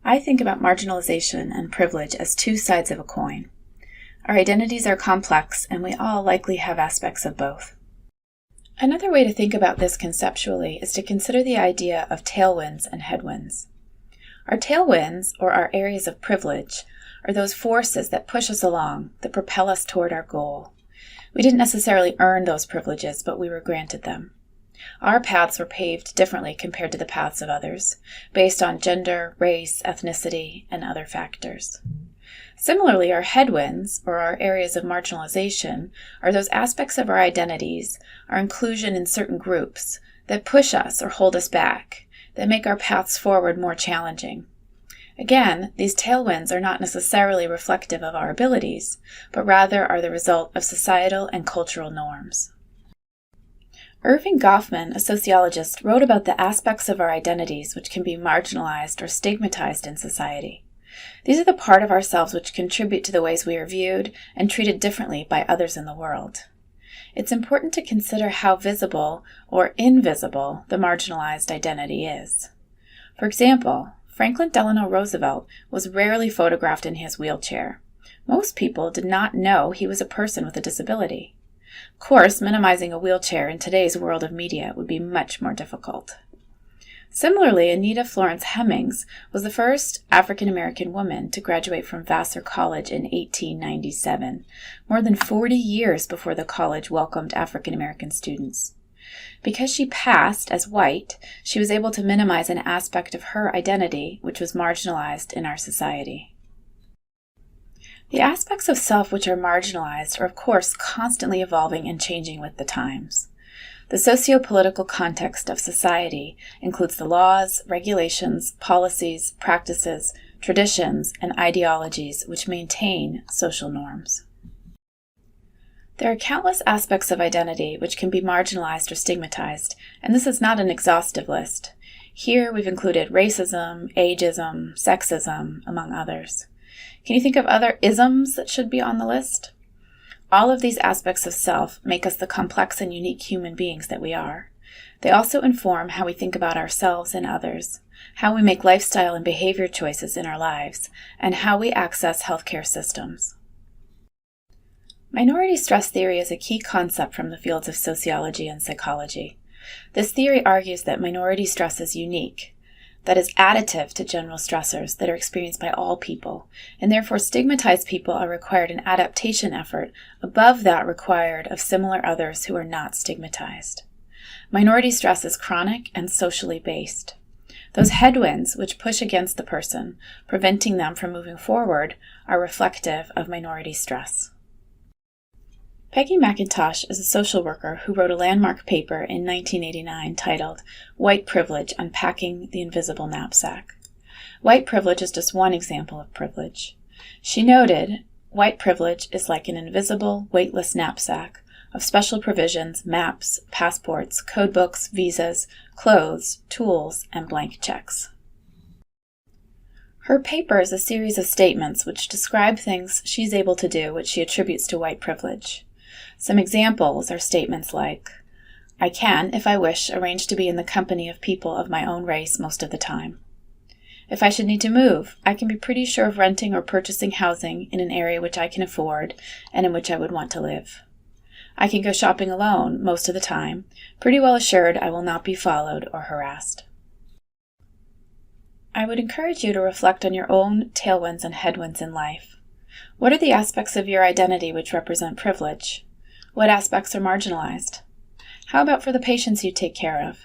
I think about marginalization and privilege as two sides of a coin. Our identities are complex, and we all likely have aspects of both. Another way to think about this conceptually is to consider the idea of tailwinds and headwinds. Our tailwinds, or our areas of privilege, are those forces that push us along, that propel us toward our goal. We didn't necessarily earn those privileges, but we were granted them. Our paths were paved differently compared to the paths of others, based on gender, race, ethnicity, and other factors. Similarly, our headwinds, or our areas of marginalization, are those aspects of our identities, our inclusion in certain groups, that push us or hold us back, that make our paths forward more challenging. Again, these tailwinds are not necessarily reflective of our abilities, but rather are the result of societal and cultural norms. Irving Goffman, a sociologist, wrote about the aspects of our identities which can be marginalized or stigmatized in society. These are the part of ourselves which contribute to the ways we are viewed and treated differently by others in the world. It's important to consider how visible or invisible the marginalized identity is. For example, Franklin Delano Roosevelt was rarely photographed in his wheelchair. Most people did not know he was a person with a disability. Of course, minimizing a wheelchair in today's world of media would be much more difficult. Similarly, Anita Florence Hemmings was the first African-American woman to graduate from Vassar College in 1897, more than 40 years before the college welcomed African-American students. Because she passed as white, she was able to minimize an aspect of her identity which was marginalized in our society. The aspects of self which are marginalized are, of course, constantly evolving and changing with the times. The sociopolitical context of society includes the laws, regulations, policies, practices, traditions, and ideologies which maintain social norms. There are countless aspects of identity which can be marginalized or stigmatized, and this is not an exhaustive list. Here we've included racism, ageism, sexism, among others. Can you think of other isms that should be on the list? All of these aspects of self make us the complex and unique human beings that we are. They also inform how we think about ourselves and others, how we make lifestyle and behavior choices in our lives, and how we access healthcare systems. Minority stress theory is a key concept from the fields of sociology and psychology. This theory argues that minority stress is unique, that is additive to general stressors that are experienced by all people, and therefore stigmatized people are required an adaptation effort above that required of similar others who are not stigmatized. Minority stress is chronic and socially based. Those headwinds which push against the person, preventing them from moving forward, are reflective of minority stress. Peggy McIntosh is a social worker who wrote a landmark paper in 1989 titled White Privilege: Unpacking the Invisible Knapsack. White privilege is just one example of privilege. She noted, white privilege is like an invisible, weightless knapsack of special provisions, maps, passports, codebooks, visas, clothes, tools, and blank checks. Her paper is a series of statements which describe things she's able to do which she attributes to white privilege. Some examples are statements like, I can, if I wish, arrange to be in the company of people of my own race most of the time. If I should need to move, I can be pretty sure of renting or purchasing housing in an area which I can afford and in which I would want to live. I can go shopping alone most of the time, pretty well assured I will not be followed or harassed. I would encourage you to reflect on your own tailwinds and headwinds in life. What are the aspects of your identity which represent privilege? What aspects are marginalized? How about for the patients you take care of?